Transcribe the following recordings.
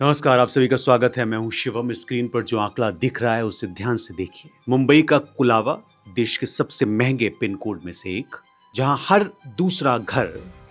नमस्कार, आप सभी का स्वागत है। मैं हूं शिवम। स्क्रीन पर जो आंकड़ा दिख रहा है उसे ध्यान से देखिए। मुंबई का कुलावा देश के सबसे महंगे पिन कोड में से एक, जहां हर दूसरा घर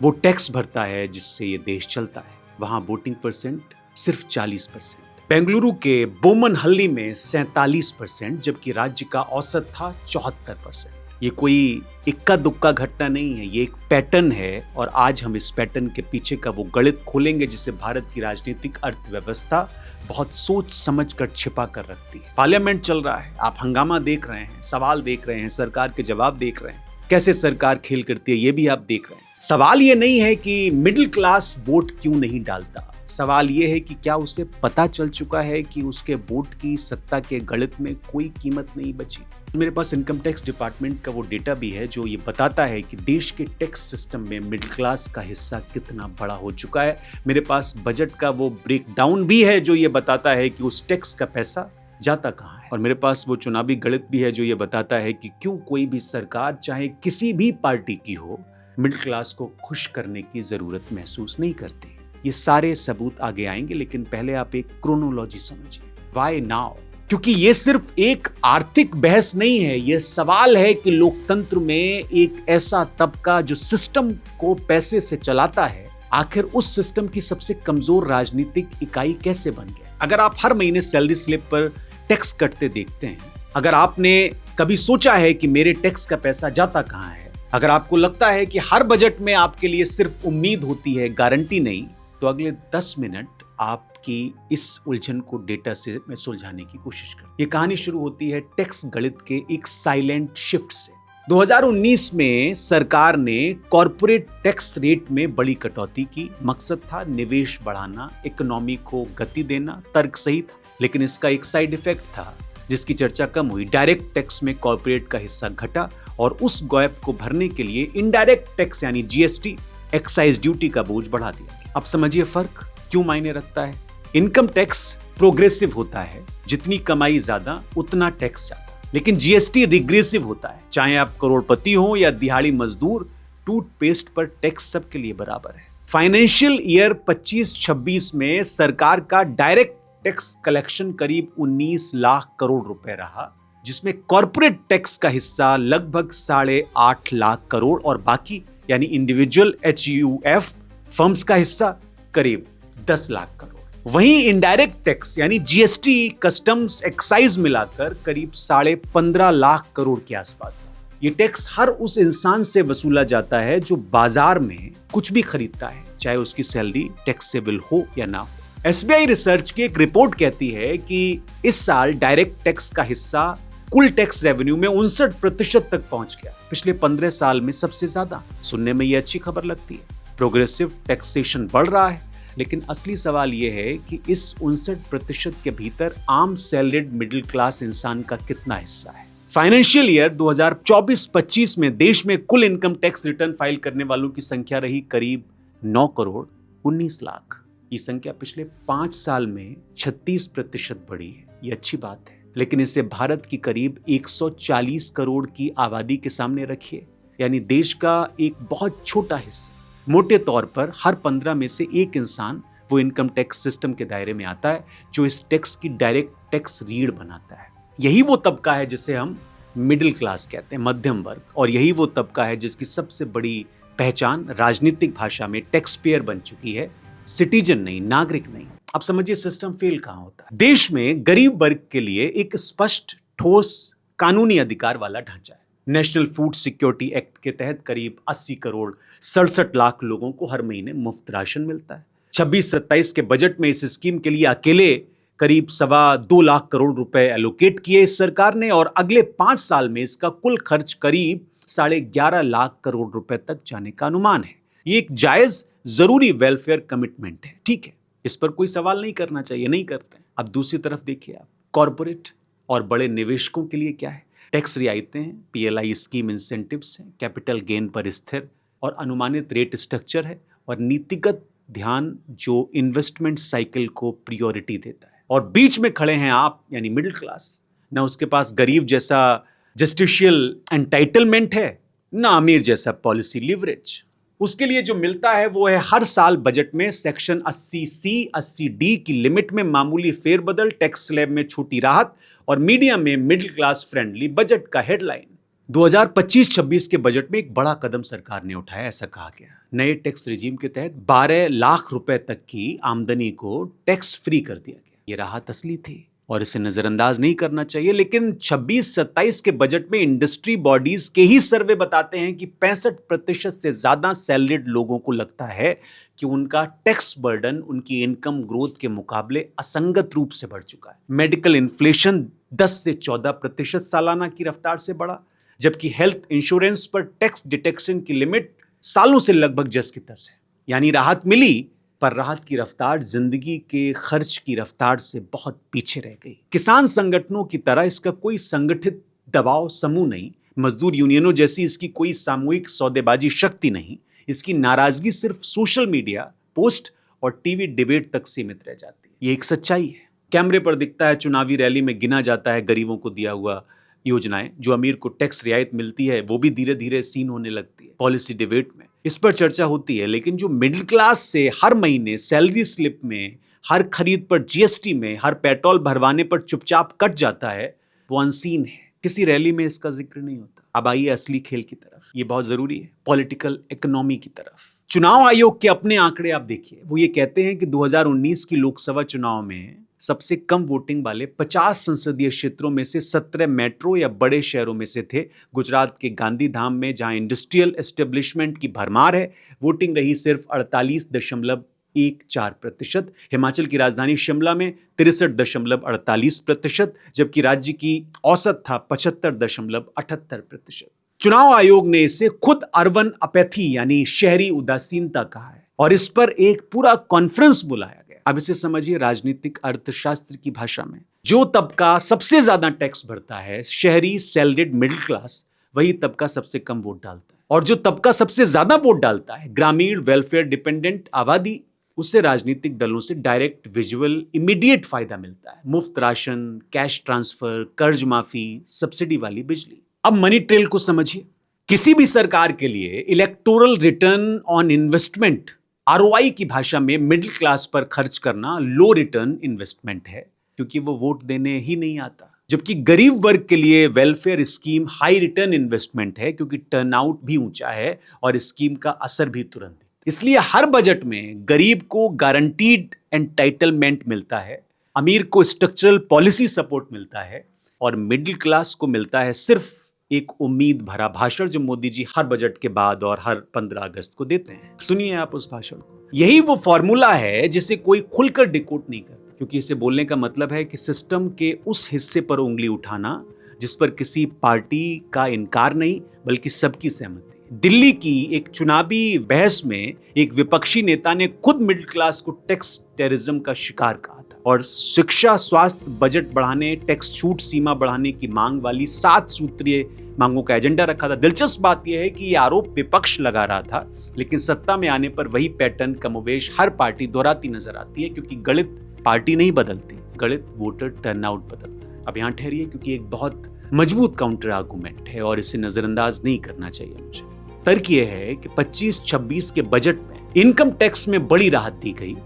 वो टैक्स भरता है जिससे ये देश चलता है, वहां वोटिंग परसेंट सिर्फ 40%। बेंगलुरु के बोमनहल्ली में 47%, जबकि राज्य का औसत था 74%। ये कोई इक्का दुक्का घटना नहीं है, ये एक पैटर्न है। और आज हम इस पैटर्न के पीछे का वो गणित खोलेंगे जिसे भारत की राजनीतिक अर्थव्यवस्था बहुत सोच समझ कर छिपा कर रखती है। पार्लियामेंट चल रहा है, आप हंगामा देख रहे हैं, सवाल देख रहे हैं, सरकार के जवाब देख रहे हैं, कैसे सरकार खेल करती है ये भी आप देख रहे हैं। सवाल ये नहीं है कि मिडिल क्लास वोट क्यों नहीं डालता, सवाल ये है कि क्या उसे पता चल चुका है कि उसके वोट की सत्ता के गणित में कोई कीमत नहीं बची। मेरे पास इनकम टैक्स डिपार्टमेंट का वो डेटा भी है जो ये बताता है कि देश के टैक्स सिस्टम में मिडिल क्लास का हिस्सा कितना बड़ा हो चुका है। मेरे पास बजट का वो ब्रेकडाउन भी है जो ये बताता है कि उस टैक्स का पैसा जाता कहाँ है। और मेरे पास वो चुनावी गणित भी है जो ये बताता है कि क्यों कोई भी सरकार, चाहे किसी भी पार्टी की हो, मिडिल क्लास को खुश करने की जरूरत महसूस नहीं करती। ये सारे सबूत आगे आएंगे, लेकिन पहले आप एक क्रोनोलॉजी समझिए। Why now? क्योंकि ये सिर्फ एक आर्थिक बहस नहीं है, यह सवाल है कि लोकतंत्र में एक ऐसा तबका जो सिस्टम को पैसे से चलाता है, आखिर उस सिस्टम की सबसे कमजोर राजनीतिक इकाई कैसे बन गया। अगर आप हर महीने सैलरी स्लिप पर टैक्स कटते देखते हैं, अगर आपने कभी सोचा है कि मेरे टैक्स का पैसा जाता कहां है, अगर आपको लगता है कि हर बजट में आपके लिए सिर्फ उम्मीद होती है, गारंटी नहीं, तो अगले 10 मिनट आपकी इस उलझन को डेटा से मैं सुलझाने की कोशिश कर। ये कहानी शुरू होती है टैक्स गणित के एक साइलेंट शिफ्ट से। 2019 में सरकार ने कॉर्पोरेट टैक्स रेट में बड़ी कटौती की। मकसद था निवेश बढ़ाना, इकोनॉमी को गति देना, तर्क सही था। लेकिन इसका एक साइड इफेक्ट था जिसकी चर्चा कम हुई। डायरेक्ट टैक्स में कॉर्पोरेट का हिस्सा घटा और उस गैप को भरने के लिए इनडायरेक्ट टैक्स यानी जीएसटी, एक्साइज ड्यूटी का बोझ बढ़ा दिया। अब समझिए फर्क क्यों मायने रखता है। इनकम टैक्स प्रोग्रेसिव होता है, जितनी कमाई ज्यादा उतना टैक्स ज्यादा। लेकिन जीएसटी रिग्रेसिव होता है, चाहे आप करोड़पति हो या दिहाड़ी मजदूर, टूथपेस्ट पर टैक्स सबके लिए बराबर है। फाइनेंशियल ईयर 25-26 में सरकार का डायरेक्ट टैक्स कलेक्शन करीब 19 लाख करोड़ रुपए रहा, जिसमें कॉर्पोरेट टैक्स का हिस्सा लगभग 8.5 लाख करोड़ और बाकी यानी इंडिविजुअल HUF फर्म्स का हिस्सा करीब 10 लाख करोड़। वहीं इनडायरेक्ट टैक्स यानी जीएसटी, कस्टम्स, एक्साइज मिलाकर करीब 15.5 लाख करोड़ के आसपास है। ये टैक्स हर उस इंसान से वसूला जाता है जो बाजार में कुछ भी खरीदता है, चाहे उसकी सैलरी टैक्सेबल हो या ना हो। एसबीआई रिसर्च की एक रिपोर्ट कहती है कि इस साल डायरेक्ट टैक्स का हिस्सा कुल टैक्स रेवेन्यू में 59% तक पहुंच गया, पिछले 15 साल में सबसे ज्यादा। सुनने में ये अच्छी खबर लगती है, प्रोग्रेसिव टैक्सेशन बढ़ रहा है, लेकिन असली सवाल यह है कि इस 59% के भीतर आम सैलरीड मिडिल क्लास इंसान का कितना हिस्सा है। फाइनेंशियल ईयर 2024-25 में देश में कुल इनकम टैक्स रिटर्न फाइल करने वालों की संख्या रही करीब 9 करोड़ 19 लाख। ये संख्या पिछले 5 साल में 36% बढ़ी है। ये अच्छी बात है, लेकिन इसे भारत की करीब 140 करोड़ की आबादी के सामने रखिए, यानी देश का एक बहुत छोटा हिस्सा। मोटे तौर पर हर 15 में से एक इंसान वो इनकम टैक्स सिस्टम के दायरे में आता है जो इस टैक्स की डायरेक्ट टैक्स रीढ़ बनाता है। यही वो तबका है जिसे हम मिडिल क्लास कहते हैं, मध्यम वर्ग, और यही वो तबका है जिसकी सबसे बड़ी पहचान राजनीतिक भाषा में टैक्स पेयर बन चुकी है, सिटीजन नहीं, नागरिक नहीं। अब समझिए सिस्टम फेल कहां होता है। देश में गरीब वर्ग के लिए एक स्पष्ट, ठोस, कानूनी अधिकार वाला ढांचा है। नेशनल फूड सिक्योरिटी एक्ट के तहत करीब 80 करोड़ 67 लाख लोगों को हर महीने मुफ्त राशन मिलता है। 26-27 के बजट में इस स्कीम के लिए अकेले करीब 2.25 लाख करोड़ रुपए एलोकेट किए इस सरकार ने, और अगले 5 साल में इसका कुल खर्च करीब 11.5 लाख करोड़ रुपए तक जाने का अनुमान है। ये एक जायज, जरूरी वेलफेयर कमिटमेंट है, ठीक है, इस पर कोई सवाल नहीं करना चाहिए, नहीं करते। अब दूसरी तरफ देखिए आप, कॉर्पोरेट और बड़े निवेशकों के लिए क्या है। टैक्स रियायतें हैं, PLI स्कीम इंसेंटिव्स हैं, कैपिटल गेन पर स्थिर और अनुमानित रेट स्ट्रक्चर है, और नीतिगत ध्यान जो इन्वेस्टमेंट साइकिल को प्रायोरिटी देता है। और बीच में खड़े हैं आप यानी मिडिल क्लास। ना उसके पास गरीब जैसा जस्टिशियल एंटाइटलमेंट है, ना अमीर जैसा पॉलिसी लिवरेज। उसके लिए जो मिलता है वो है हर साल बजट में सेक्शन 80C 80D की लिमिट में मामूली फेरबदल, टैक्स स्लैब में छोटी राहत और मीडिया में मिडिल क्लास फ्रेंडली बजट का हेडलाइन। 2025-26 के बजट में एक बड़ा कदम सरकार ने उठाया, ऐसा कहा गया। नए टैक्स रिजीम के तहत 12 लाख रुपए तक की आमदनी को टैक्स फ्री कर दिया गया। ये राहत असली थी और इसे नजरअंदाज नहीं करना चाहिए, लेकिन 26-27 के बजट में इंडस्ट्री बॉडीज के ही सर्वे बताते हैं कि 65% से ज्यादा सैलरीड लोगों को लगता है कि उनका टैक्स बर्डन उनकी इनकम ग्रोथ के मुकाबले असंगत रूप से बढ़ चुका है। मेडिकल इन्फ्लेशन 10 से 14% सालाना की रफ्तार से बढ़ा, जबकि हेल्थ इंश्योरेंस पर टैक्स डिटेक्शन की लिमिट सालों से लगभग जस की तस है। यानी राहत मिली, पर राहत की रफ्तार जिंदगी के खर्च की रफ्तार से बहुत पीछे रह गई। किसान संगठनों की तरह इसका कोई संगठित दबाव समूह नहीं, मजदूर यूनियनों जैसी इसकी कोई सामूहिक सौदेबाजी शक्ति नहीं। इसकी नाराजगी सिर्फ सोशल मीडिया पोस्ट और टीवी डिबेट तक सीमित रह जाती है। ये एक सच्चाई है। कैमरे पर दिखता है, चुनावी रैली में गिना जाता है गरीबों को दिया हुआ योजनाएं, जो अमीर को टैक्स रियायत मिलती है वो भी धीरे धीरे सीन होने लगती है। पॉलिसी डिबेट में इस पर चर्चा होती है, लेकिन जो मिडिल क्लास से हर महीने सैलरी स्लिप में, हर खरीद पर जीएसटी में, हर पेट्रोल भरवाने पर चुपचाप कट जाता है, वो अनसीन है। किसी रैली में इसका जिक्र नहीं होता। अब आइए असली खेल की तरफ, ये बहुत जरूरी है, पॉलिटिकल इकोनॉमी की तरफ। चुनाव आयोग के अपने आंकड़े आप देखिए, वो ये कहते हैं कि 2019 की लोकसभा चुनाव में सबसे कम वोटिंग वाले 50 संसदीय क्षेत्रों में से 17 मेट्रो या बड़े शहरों में से थे। गुजरात के गांधीधाम में, जहां इंडस्ट्रियल एस्टेब्लिशमेंट की भरमार है, वोटिंग रही सिर्फ 48.14%। हिमाचल की राजधानी शिमला में 63.48%, जबकि राज्य की औसत था 75.78%। चुनाव आयोग ने इसे खुद अर्बन अपैथी यानी शहरी उदासीनता कहा है और इस पर एक पूरा कॉन्फ्रेंस बुलाया। अब इसे समझिए राजनीतिक अर्थशास्त्र की भाषा में। जो तबका सबसे ज्यादा टैक्स भरता है, शहरी सैलरीड मिडिल क्लास, वही तबका सबसे कम वोट डालता है। और जो तबका सबसे ज्यादा वोट डालता है, ग्रामीण वेलफेयर डिपेंडेंट आबादी, उससे राजनीतिक दलों से डायरेक्ट विजुअल इमीडिएट फायदा मिलता है। मुफ्त राशन, कैश ट्रांसफर, कर्ज माफी, सब्सिडी वाली बिजली। अब मनी ट्रेल को समझिए। किसी भी सरकार के लिए electoral return on investment, ROI की भाषा में, मिडिल क्लास पर खर्च करना लो रिटर्न इन्वेस्टमेंट है, क्योंकि वो वोट देने ही नहीं आता। जबकि गरीब वर्ग के लिए welfare scheme high return investment है, क्योंकि टर्नआउट भी ऊंचा है और स्कीम का असर भी तुरंत। इसलिए हर बजट में गरीब को गारंटीड एंटाइटलमेंट मिलता है, अमीर को स्ट्रक्चरल पॉलिसी सपोर्ट मिलता है और मिडिल क्लास को मिलता है सिर्फ एक उम्मीद भरा भाषण, जो मोदी जी हर बजट के बाद और हर 15 अगस्त को देते हैं। सुनिए आप उस भाषण को। यही वो फॉर्मूला है जिसे कोई खुलकर डिकोड नहीं करता, क्योंकि इसे बोलने का मतलब है कि सिस्टम के उस हिस्से पर उंगली उठाना जिस पर किसी पार्टी का इनकार नहीं, बल्कि सबकी सहमति। दिल्ली की एक चुनावी बहस में एक विपक्षी नेता ने खुद मिडिल क्लास को टैक्स टेररिज्म का शिकार कहा था और शिक्षा, स्वास्थ्य, बजट बढ़ाने, टैक्स छूट सीमा बढ़ाने की मांग वाली 7 सूत्रीय मांगों का एजेंडा रखा था। दिलचस्प बात यह है कि यह आरोप विपक्ष लगा रहा था, लेकिन सत्ता में आने पर वही पैटर्न कमोबेश हर पार्टी दोहराती नजर आती है, क्योंकि गणित पार्टी नहीं बदलती, गणित वोटर टर्नआउट बदलता है। अब यहां ठहरिए, क्योंकि एक बहुत मजबूत काउंटर आर्गुमेंट है और इसे नजरअंदाज नहीं करना चाहिए मुझे। तर्क यह है कि 25-26 के बजट में इनकम टैक्स में बड़ी राहत दी गई,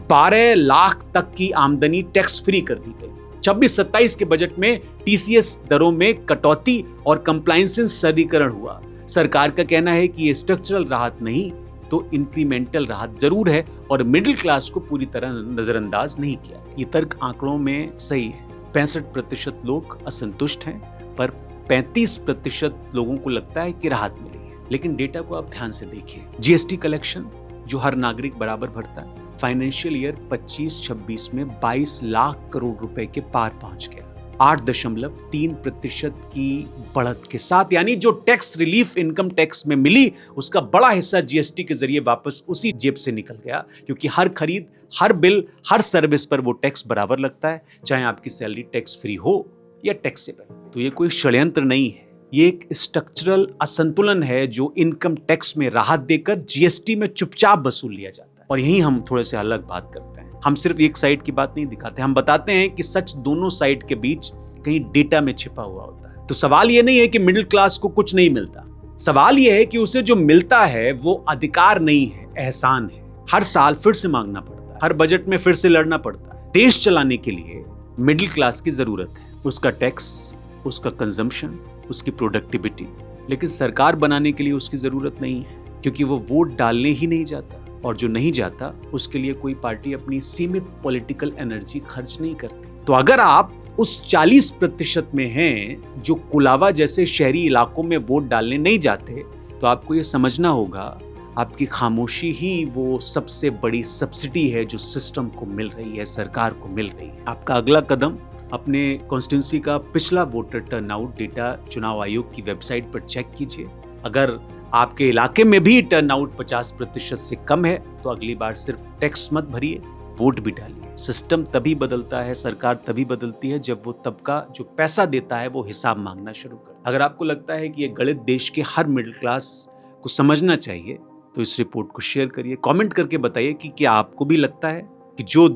12 लाख तक की आमदनी टैक्स फ्री कर दी गई। 26-27 के बजट में टीसीएस दरों में कटौती और कंप्लायंस सरलीकरण हुआ। सरकार का कहना है कि ये स्ट्रक्चरल राहत नहीं तो इंक्रीमेंटल राहत जरूर है और मिडिल क्लास को पूरी तरह नजरअंदाज नहीं किया। ये तर्क आंकड़ों में सही है। 65% लोग असंतुष्ट हैं, पर 35% लोगों को लगता है कि राहत मिली है। लेकिन डेटा को आप ध्यान से देखिए। जीएसटी कलेक्शन जो हर नागरिक बराबर भरता है, फाइनेंशियल ईयर 25-26 में 22 लाख करोड़ रुपए के पार पहुंच गया, 8.3% की बढ़त के साथ। यानी जो टैक्स रिलीफ इनकम टैक्स में मिली, उसका बड़ा हिस्सा जीएसटी के जरिए वापस उसी जेब से निकल गया, क्योंकि हर खरीद, हर बिल, हर सर्विस पर वो टैक्स बराबर लगता है, चाहे आपकी सैलरी टैक्स फ्री हो या टैक्सेबल। तो ये कोई षड्यंत्र नहीं है, ये एक स्ट्रक्चरल असंतुलन है जो इनकम टैक्स में राहत देकर जीएसटी में चुपचाप वसूल लिया जाता है। और यही हम थोड़े से अलग बात करते हैं। हम सिर्फ एक साइड की बात नहीं दिखाते, हम बताते हैं कि सच दोनों साइड के बीच कहीं डेटा में छिपा हुआ होता है। तो सवाल ये नहीं है कि मिडिल क्लास को कुछ नहीं मिलता, सवाल यह है कि उसे जो मिलता है वो अधिकार नहीं है, एहसान है। हर साल फिर से मांगना पड़ता है, हर बजट में फिर से लड़ना पड़ता है। देश चलाने के लिए मिडिल क्लास की जरूरत है, उसका टैक्स, उसका कंजम्पशन, उसकी प्रोडक्टिविटी। लेकिन सरकार बनाने के लिए उसकी जरूरत नहीं है, क्योंकि वो वोट डालने ही नहीं जाता, और जो नहीं जाता उसके लिए कोई पार्टी अपनी सीमित पॉलिटिकल एनर्जी खर्च नहीं करती। तो अगर आप उस 40% में हैं जो कुलावा जैसे शहरी इलाकों में वोट डालने नहीं जाते, तो आपको ये समझना होगा आपकी खामोशी ही वो सबसे बड़ी सब्सिडी है जो सिस्टम को मिल रही है, सरकार को मिल रही है। आपका अगला कदम अपने कॉन्स्टिट्यूंसी का पिछला वोटर टर्नआउट डेटा चुनाव आयोग की वेबसाइट पर चेक कीजिए। अगर आपके इलाके में भी टर्नआउट 50% से कम है तो अगली बार सिर्फ टैक्स मत भरिए, वोट भी डालिए। सिस्टम तभी बदलता है, सरकार तभी बदलती है जब वो तबका जो पैसा देता है वो हिसाब मांगना शुरू कर। अगर आपको लगता है कि ये गणित देश के हर मिडिल क्लास को समझना चाहिए तो इस रिपोर्ट को शेयर करिए, कमेंट करके बताइए कि क्या आपको भी लगता है कि जो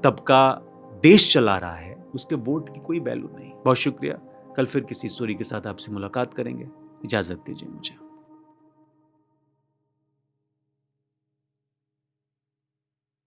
तबका देश चला रहा है उसके वोट की कोई वैल्यू नहीं। बहुत शुक्रिया। कल फिर किसी स्टोरी के साथ आपसे मुलाकात करेंगे। इजाजत दीजिए मुझे।